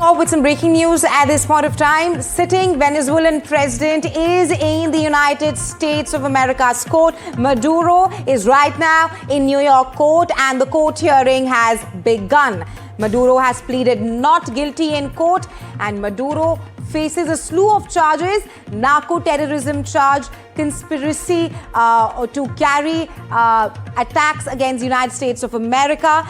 With some breaking news at this point of time. Sitting Venezuelan president is in the United States of America's court. Maduro is right now in New York court and the court hearing has begun. Maduro has pleaded not guilty in court and Maduro faces a slew of charges: narco-terrorism charge, conspiracy to carry attacks against the United States of America.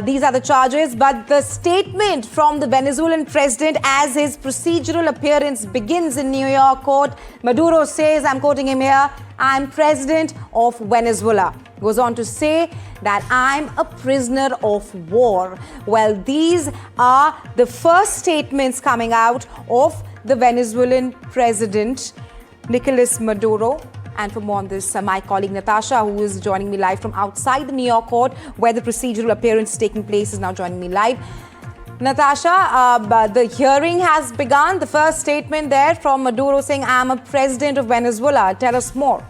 These are the charges. But the statement from the Venezuelan president as his procedural appearance begins in New York court, Maduro says, I'm quoting him here, "I'm president of Venezuela." Goes on to say that I'm a prisoner of war. Well, these are the first statements coming out of the Venezuelan president, Nicolas Maduro. And for more on this, my colleague Natasha, who is joining me live from outside the New York court, where the procedural appearance is taking place, is now joining me live. Natasha, the hearing has begun. The first statement there from Maduro saying, I'm a president of Venezuela. Tell us more.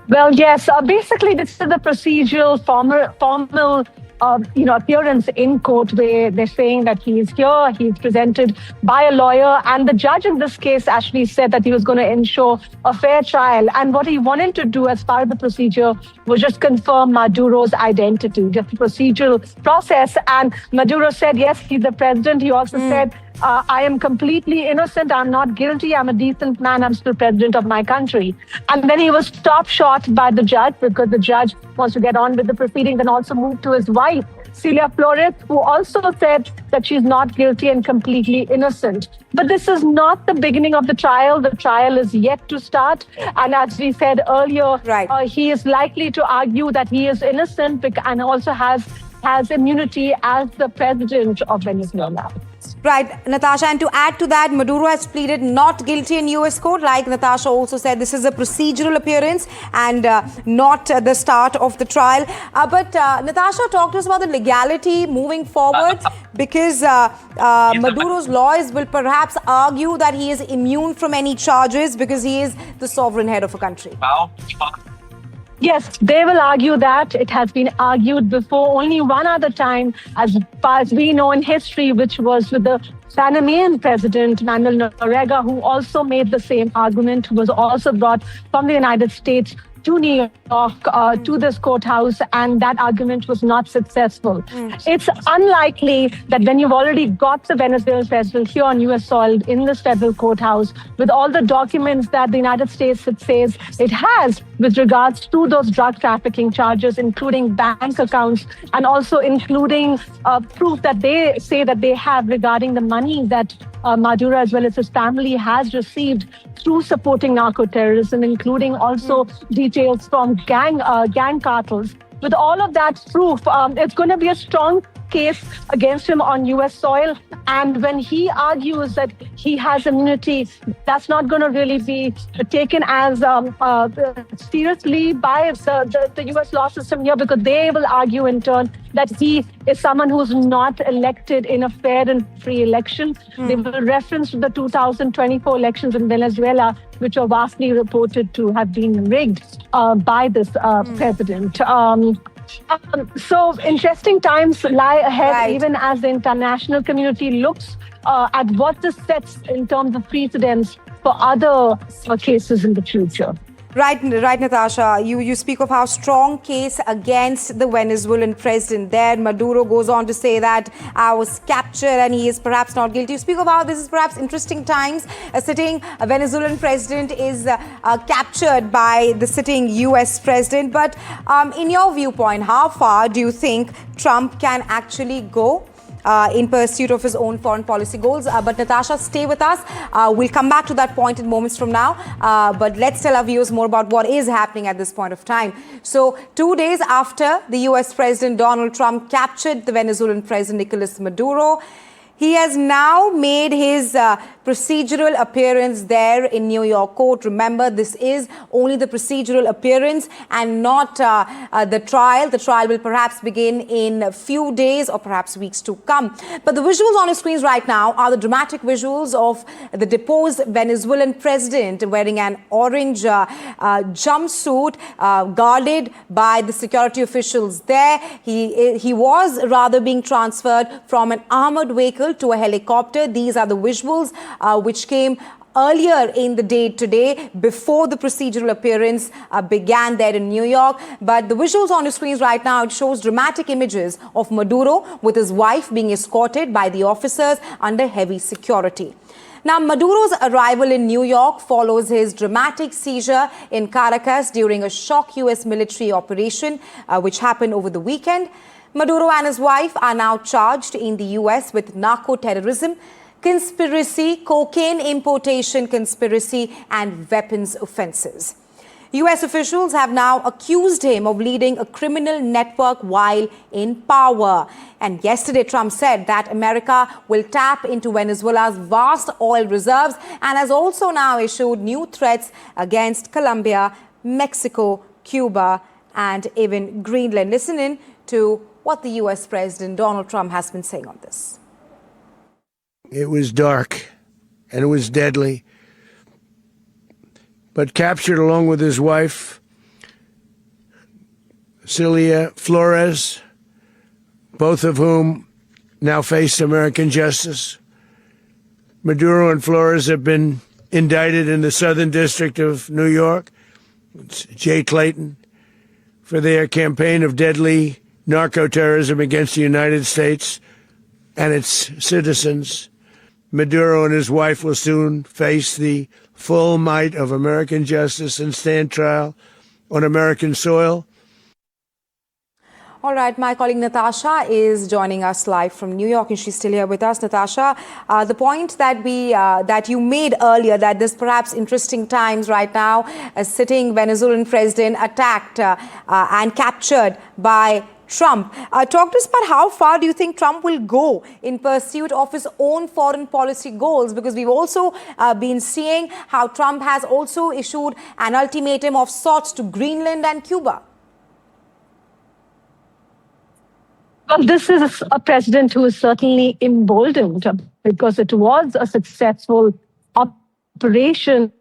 Well, yes, basically this is the procedural formal appearance in court where they're saying that he's here, he's presented by a lawyer, and the judge in this case actually said that he was going to ensure a fair trial. And what he wanted to do as part of the procedure was just confirm Maduro's identity, just the procedural process. And Maduro said, yes, he's the president. He also said, I am completely innocent. I'm not guilty. I'm a decent man. I'm still president of my country. And then he was stopped short by the judge because the judge wants to get on with the proceedings and also moved to his wife, Celia Flores, who also said that she's not guilty and completely innocent. But this is not the beginning of the trial. The trial is yet to start. And as we said earlier, he is likely to argue that he is innocent and also has immunity as the president of Venezuela. Right, Natasha, and to add to that, Maduro has pleaded not guilty in US court. Like Natasha also said, this is a procedural appearance and not the start of the trial. But Natasha, talk to us about the legality moving forward, because Maduro's lawyers will perhaps argue that he is immune from any charges because he is the sovereign head of a country. Yes, they will argue that. It has been argued before only one other time, as far as we know in history, which was with the Panamanian president, Manuel Noriega, who also made the same argument, who was also brought from the United States to New York, to this courthouse, and that argument was not successful. It's unlikely that when you've already got the Venezuelan president here on US soil in this federal courthouse, with all the documents that the United States says it has with regards to those drug trafficking charges, including bank accounts, and also including proof that they say that they have regarding the money that Maduro as well as his family has received through supporting narco-terrorism, including also details from gang cartels. With all of that proof, it's going to be a strong case against him on US soil. And when he argues that he has immunity, that's not going to really be taken as seriously by the US law system here, because they will argue in turn that he is someone who's not elected in a fair and free election. They will reference the 2024 elections in Venezuela, which are vastly reported to have been rigged by this president. So interesting times lie ahead, even as the international community looks at what this sets in terms of precedents for other cases in the future. Right, Natasha. You speak of how strong case against the Venezuelan president. There, Maduro goes on to say that I was captured and he is perhaps not guilty. You speak of how this is perhaps interesting times. A sitting Venezuelan president is captured by the sitting US president. But in your viewpoint, how far do you think Trump can actually go in pursuit of his own foreign policy goals? But Natasha, stay with us. We'll come back to that point in moments from now. But let's tell our viewers more about what is happening at this point of time. So 2 days after the US President Donald Trump captured the Venezuelan President Nicolas Maduro, he has now made his procedural appearance there in New York court. Remember, this is only the procedural appearance and not the trial. The trial will perhaps begin in a few days or perhaps weeks to come. But the visuals on your screens right now are the dramatic visuals of the deposed Venezuelan president wearing an orange jumpsuit, guarded by the security officials there. He was rather being transferred from an armored vehicle signal to a helicopter. These are the visuals which came earlier in the day today, before the procedural appearance began there in New York. But the visuals on your screens right now, it shows dramatic images of Maduro with his wife being escorted by the officers under heavy security. Now, Maduro's arrival in New York follows his dramatic seizure in Caracas during a shock US military operation which happened over the weekend. Maduro and his wife are now charged in the US with narco-terrorism, conspiracy, cocaine importation conspiracy, and weapons offenses. US officials have now accused him of leading a criminal network while in power. And yesterday, Trump said that America will tap into Venezuela's vast oil reserves and has also now issued new threats against Colombia, Mexico, Cuba, and even Greenland. Listen in to what the US President Donald Trump has been saying on this. It was dark and it was deadly, but captured along with his wife, Celia Flores, both of whom now face American justice. Maduro and Flores have been indicted in the Southern District of New York, it's Jay Clayton, for their campaign of deadly narco-terrorism against the United States and its citizens. Maduro and his wife will soon face the full might of American justice and stand trial on American soil. All right, my colleague Natasha is joining us live from New York, and she's still here with us. Natasha, the point that you made earlier, that this perhaps interesting times right now, a sitting Venezuelan president attacked and captured by Trump. Talk to us about how far do you think Trump will go in pursuit of his own foreign policy goals? Because we've also been seeing how Trump has also issued an ultimatum of sorts to Greenland and Cuba. Well, this is a president who is certainly emboldened because it was a successful operation,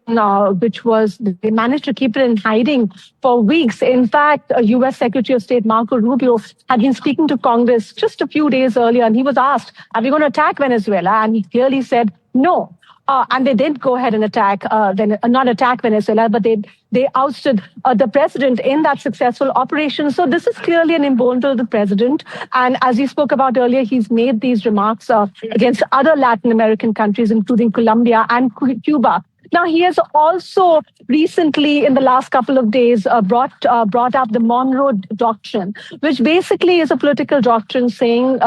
which was, they managed to keep it in hiding for weeks. In fact, U.S. Secretary of State Marco Rubio had been speaking to Congress just a few days earlier, and he was asked, are we going to attack Venezuela? And he clearly said no. And they did go ahead and attack, not attack Venezuela, but they ousted the president in that successful operation. So this is clearly an emboldened the president. And as you spoke about earlier, he's made these remarks against other Latin American countries, including Colombia and Cuba. Now, he has also recently, in the last couple of days, brought up the Monroe Doctrine, which basically is a political doctrine saying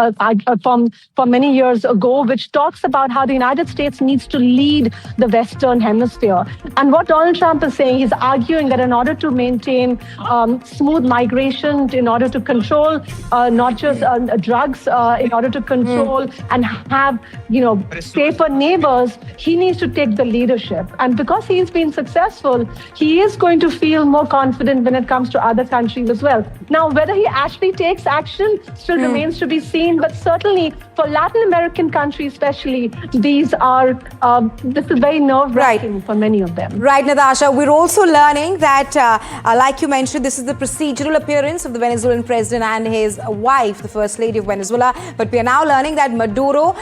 from many years ago, which talks about how the United States needs to lead the Western Hemisphere. And what Donald Trump is saying, he's arguing that in order to maintain smooth migration, in order to control not just drugs, in order to control and have, safer neighbors, he needs to take the leadership. And because he's been successful, he is going to feel more confident when it comes to other countries as well. Now, whether he actually takes action still remains to be seen. But certainly for Latin American countries especially, this is very nerve-wracking for many of them. Right, Natasha. We're also learning that, like you mentioned, this is the procedural appearance of the Venezuelan president and his wife, the First Lady of Venezuela. But we are now learning that Maduro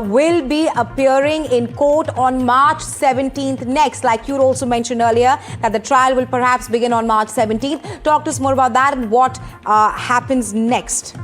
will be appearing in court on March 17th next. Like you also mentioned earlier, that the trial will perhaps begin on March 17th. Talk to us more about that and what happens next.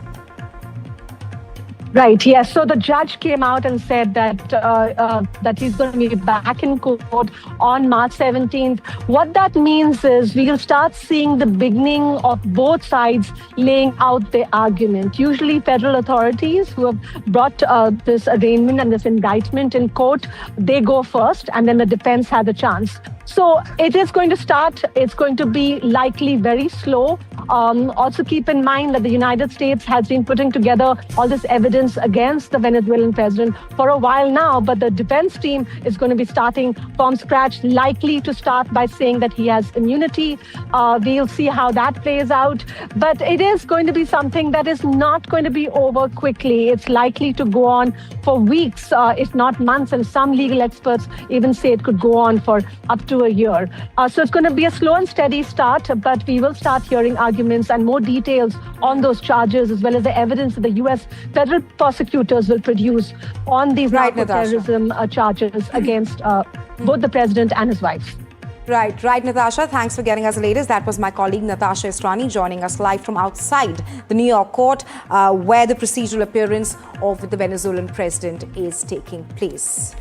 Right, yes. So the judge came out and said that he's going to be back in court on March 17th. What that means is we'll start seeing the beginning of both sides laying out their argument. Usually federal authorities who have brought this arraignment and this indictment in court, they go first, and then the defense has a chance. So it is going to start. It's going to be likely very slow. Also keep in mind that the United States has been putting together all this evidence against the Venezuelan president for a while now, but the defense team is going to be starting from scratch, likely to start by saying that he has immunity. We'll see how that plays out. But it is going to be something that is not going to be over quickly. It's likely to go on for weeks, if not months, and some legal experts even say it could go on for up to a year. So it's going to be a slow and steady start, but we will start hearing arguments arguments and more details on those charges, as well as the evidence that the U.S. federal prosecutors will produce on these narco-terrorism charges against both the president and his wife. Right, Natasha. Thanks for getting us the latest. That was my colleague Natasha Estrani joining us live from outside the New York court where the procedural appearance of the Venezuelan president is taking place.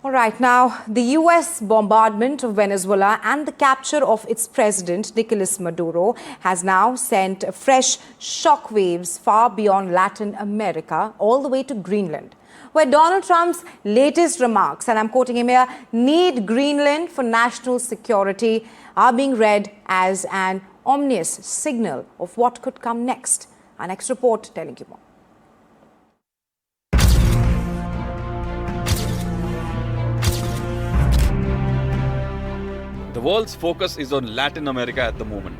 All right, now the US bombardment of Venezuela and the capture of its president, Nicolas Maduro, has now sent fresh shockwaves far beyond Latin America, all the way to Greenland, where Donald Trump's latest remarks, and I'm quoting him here, need Greenland for national security, are being read as an ominous signal of what could come next. Our next report telling you more. The world's focus is on Latin America at the moment,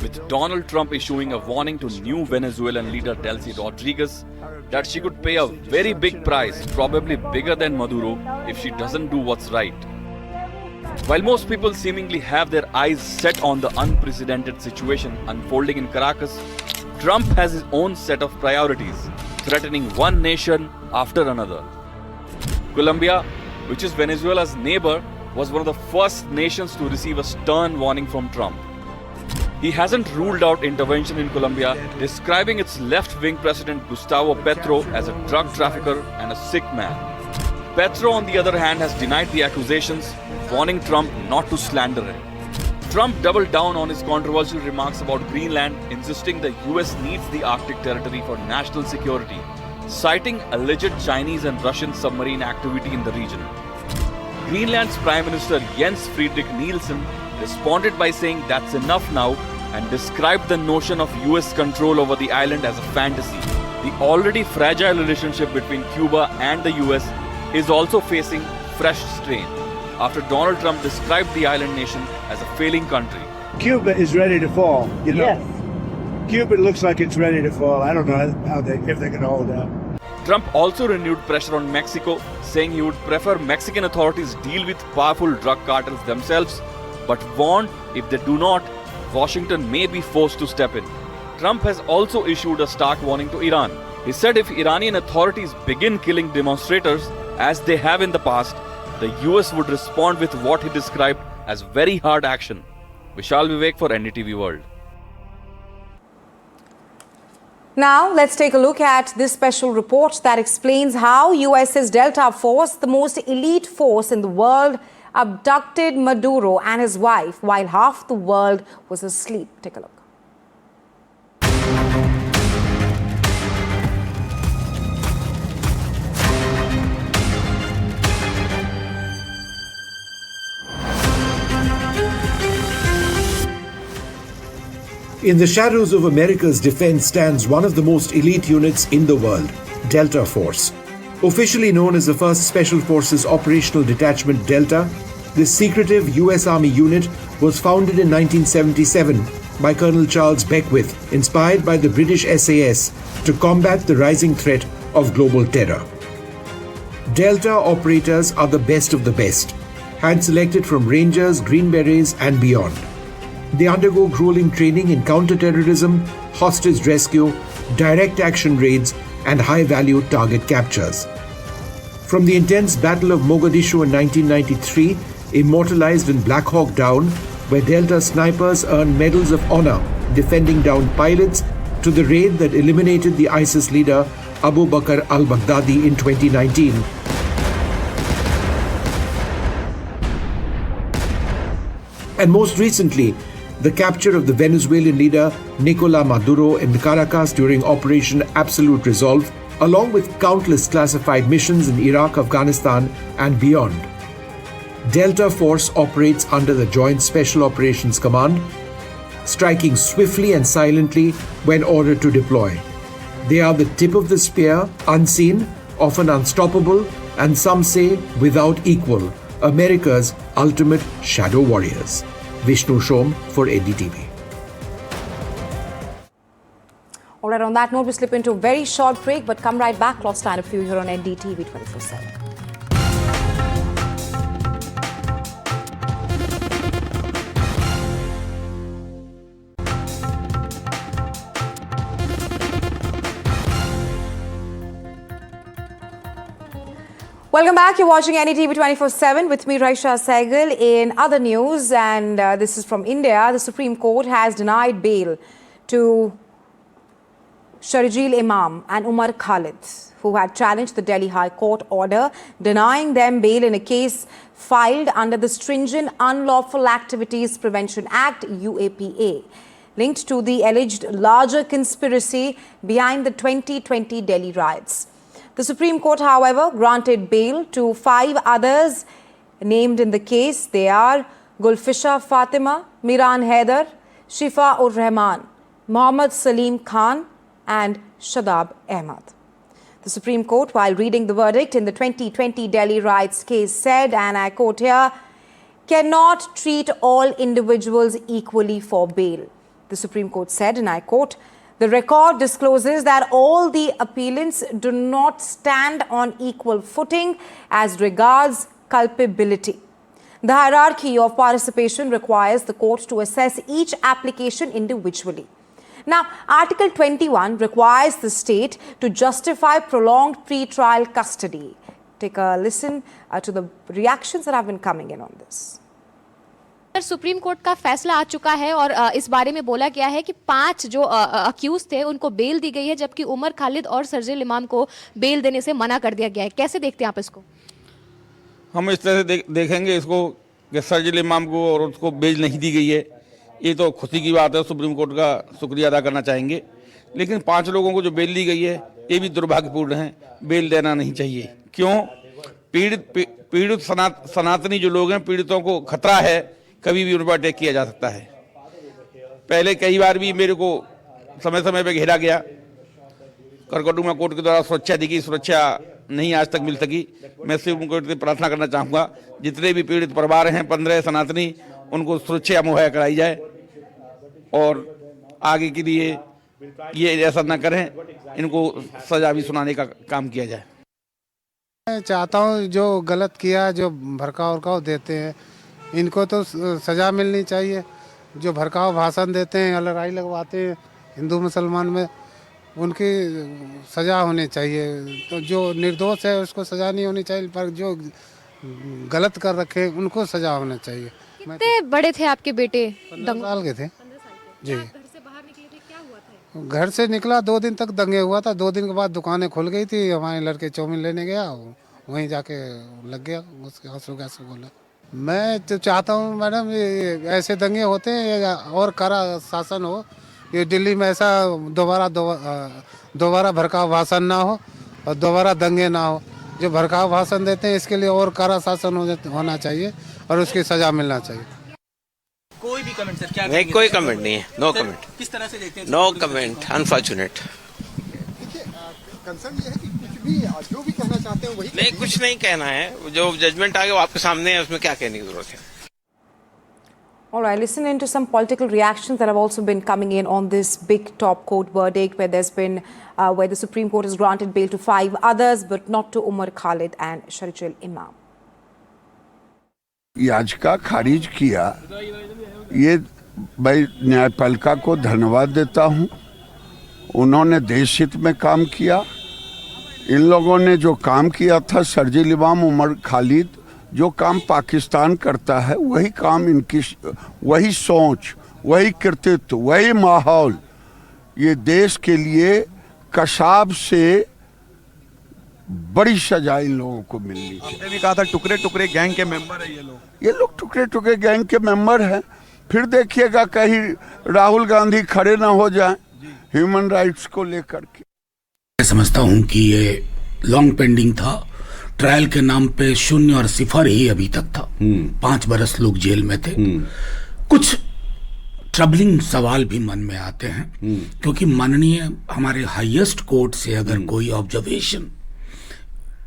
with Donald Trump issuing a warning to new Venezuelan leader Delcy Rodriguez that she could pay a very big price, probably bigger than Maduro, if she doesn't do what's right. While most people seemingly have their eyes set on the unprecedented situation unfolding in Caracas, Trump has his own set of priorities, threatening one nation after another. Colombia, which is Venezuela's neighbor, was one of the first nations to receive a stern warning from Trump. He hasn't ruled out intervention in Colombia, describing its left-wing president Gustavo Petro as a drug trafficker and a sick man. Petro, on the other hand, has denied the accusations, warning Trump not to slander him. Trump doubled down on his controversial remarks about Greenland, insisting the US needs the Arctic territory for national security, citing alleged Chinese and Russian submarine activity in the region. Greenland's Prime Minister Jens Friedrich Nielsen responded by saying that's enough now and described the notion of US control over the island as a fantasy. The already fragile relationship between Cuba and the US is also facing fresh strain after Donald Trump described the island nation as a failing country. Cuba is ready to fall. You know, Yes. Cuba looks like it's ready to fall. I don't know if they can hold out. Trump also renewed pressure on Mexico, saying he would prefer Mexican authorities deal with powerful drug cartels themselves, but warned if they do not, Washington may be forced to step in. Trump has also issued a stark warning to Iran. He said if Iranian authorities begin killing demonstrators, as they have in the past, the US would respond with what he described as very hard action. Vishal Vivek for NDTV World. Now, let's take a look at this special report that explains how US's Delta Force, the most elite force in the world, abducted Maduro and his wife while half the world was asleep. Take a look. In the shadows of America's defense stands one of the most elite units in the world, Delta Force. Officially known as the 1st Special Forces Operational Detachment Delta, this secretive US Army unit was founded in 1977 by Colonel Charles Beckwith, inspired by the British SAS to combat the rising threat of global terror. Delta operators are the best of the best, hand-selected from Rangers, Green Berets and beyond. They undergo grueling training in counter-terrorism, hostage rescue, direct action raids, and high-value target captures. From the intense Battle of Mogadishu in 1993, immortalized in Black Hawk Down, where Delta snipers earned medals of honor defending downed pilots, to the raid that eliminated the ISIS leader Abu Bakr al-Baghdadi in 2019. And most recently, the capture of the Venezuelan leader Nicolas Maduro in Caracas during Operation Absolute Resolve, along with countless classified missions in Iraq, Afghanistan, and beyond. Delta Force operates under the Joint Special Operations Command, striking swiftly and silently when ordered to deploy. They are the tip of the spear, unseen, often unstoppable, and some say without equal, America's ultimate shadow warriors. Vishnu Shom for NDTV. All right, on that note, we slip into a very short break, but come right back. Lots stand up for you here on NDTV 24/7. Welcome back. You're watching NDTV 24/7 with me, Raisha Saigal. In other news, and this is from India, the Supreme Court has denied bail to Sharjeel Imam and Umar Khalid, who had challenged the Delhi High Court order denying them bail in a case filed under the Stringent Unlawful Activities Prevention Act (UAPA), linked to the alleged larger conspiracy behind the 2020 Delhi riots. The Supreme Court, however, granted bail to 5 others named in the case. They are Gulfisha Fatima, Miran Haider, Shifa ur Rahman, Mohammad Salim Khan and Shadab Ahmad. The Supreme Court, while reading the verdict in the 2020 Delhi riots case, said, and I quote here, cannot treat all individuals equally for bail. The Supreme Court said, and I quote, the record discloses that all the appellants do not stand on equal footing as regards culpability. The hierarchy of participation requires the court to assess each application individually. Now, Article 21 requires the state to justify prolonged pre-trial custody. Take a listen to the reactions that have been coming in on this. Supreme court का फैसला आ चुका है और इस बारे में बोला गया है कि 5 जो अक्यूज थे उनको बेल दी गई है, जबकि उमर खालिद और शर्जील इमाम को बेल देने से मना कर दिया गया है। कैसे देखते हैं आप इसको? हम इस तरह से देखेंगे इसको कि शर्जील इमाम को और उसको बेल नहीं दी गई है, ये तो खुशी की बात है, सुप्रीम कोर्ट का शुक्रिया अदा करना चाहेंगे। लेकिन 5 लोगों को जो बेल दी गई है ये भी दुर्भाग्यपूर्ण है, बेल देना नहीं चाहिए। क्यों? पीड़ित सनातनी जो लोग हैं, पीड़ितों को खतरा है, कभी भी उन पर अटैक किया जा सकता है। पहले कई बार भी मेरे को समय समय पे घेरा गया, करकटुमा कोर्ट के द्वारा सुरक्षा दी गई, सुरक्षा नहीं आज तक मिल सकी। मैं सुप्रीम कोर्ट से प्रार्थना करना चाहूँगा, जितने भी पीड़ित परिवार हैं 15 सनातनी, उनको सुरक्षा मुहैया कराई जाए और आगे के लिए ये ऐसा न करें, इनको सजा भी सुनाने का काम किया जाए। मैं चाहता हूँ जो गलत किया, जो भड़काव देते हैं, इनको तो सज़ा मिलनी चाहिए। जो भड़काऊ भाषण देते हैं, लड़ाई लगवाते हैं हिंदू मुसलमान में, उनकी सज़ा होनी चाहिए। तो जो निर्दोष है उसको सज़ा नहीं होनी चाहिए, पर जो गलत कर रखे उनको सज़ा होना चाहिए। कितने बड़े थे आपके बेटे? 15 साल के थे जी। घर से बाहर निकले थे, क्या हुआ था? घर से निकला, 2 दिन तक दंगे हुआ था। 2 दिन के बाद दुकानें खुल गई थी, हमारे लड़के चाउमीन लेने गया, वहीं जाके लग गया, उसके हंसू कैसे बोला। मैं तो चाहता हूँ मैडम, ये ऐसे दंगे होते हैं और कड़ा शासन हो, ये दिल्ली में ऐसा दोबारा भड़काऊ भाषण ना हो और दोबारा दंगे ना हो। जो भड़काऊ भाषण देते हैं इसके लिए और कड़ा शासन होना चाहिए और उसकी सजा मिलना चाहिए। कोई भी कमेंट सर? क्या नहीं, कोई कमेंट नहीं है, नो कमेंट। किस तरह से देखते हैं? No comment, unfortunate. कंसर्न ये है कि कुछ भी जो भी कहना चाहते हैं वही नहीं, कुछ नहीं कहना है, जो जजमेंट आ गया वो आपके सामने है, उसमें क्या कहने की जरूरत है। All right, listen into some political reactions that have also been coming in on this big top court verdict, where there's been where the Supreme Court has granted bail to 5 others, but not to Umar Khalid and Sharjeel Imam. याचिका खारिज किया, ये मैं न्यायपालिका को धन्यवाद देता हूँ। उन्होंने देश हित में काम किया। इन लोगों ने जो काम किया था, शर्जील इमाम, उमर खालिद, जो काम पाकिस्तान करता है वही काम इनकी, वही सोच, वही कृतित्व, वही माहौल, ये देश के लिए कसाब से बड़ी सजा इन लोगों को मिलनी चाहिए। आपने भी कहा था टुकड़े टुकड़े गैंग के मेंबर है ये लोग टुकड़े टुकड़े गैंग के मेंबर हैं। फिर देखिएगा कहीं राहुल गांधी खड़े ना हो जाएं ह्यूमन राइट्स को लेकर के। मैं समझता हूं कि ये लॉन्ग पेंडिंग था, ट्रायल के नाम पे 0 और 0 ही अभी तक था। 5 बरस लोग जेल में थे। कुछ ट्रबलिंग सवाल भी मन में आते हैं, क्योंकि माननीय हमारे हाईएस्ट कोर्ट से अगर कोई ऑब्जर्वेशन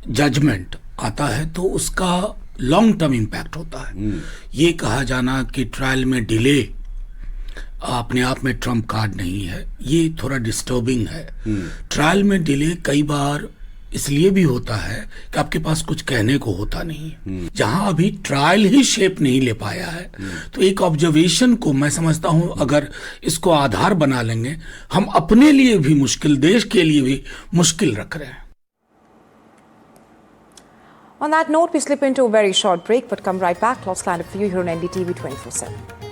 जजमेंट आता है तो उसका लॉन्ग टर्म इम्पैक्ट होता है। ये कहा जाना कि ट्रायल में डिले अपने आप में ट्रम्प कार्ड नहीं है, ये थोड़ा डिस्टर्बिंग है। ट्रायल में डिले कई बार इसलिए भी होता है कि आपके पास कुछ कहने को होता नहीं है। जहां अभी ट्रायल ही शेप नहीं ले पाया है, तो एक ऑब्जर्वेशन को मैं समझता हूं अगर इसको आधार बना लेंगे, हम अपने लिए भी मुश्किल, देश के लिए भी मुश्किल रख रहे हैं। On that note, we slip into a very short break, but come right back. Lots lined up for you here on NDTV 24/7.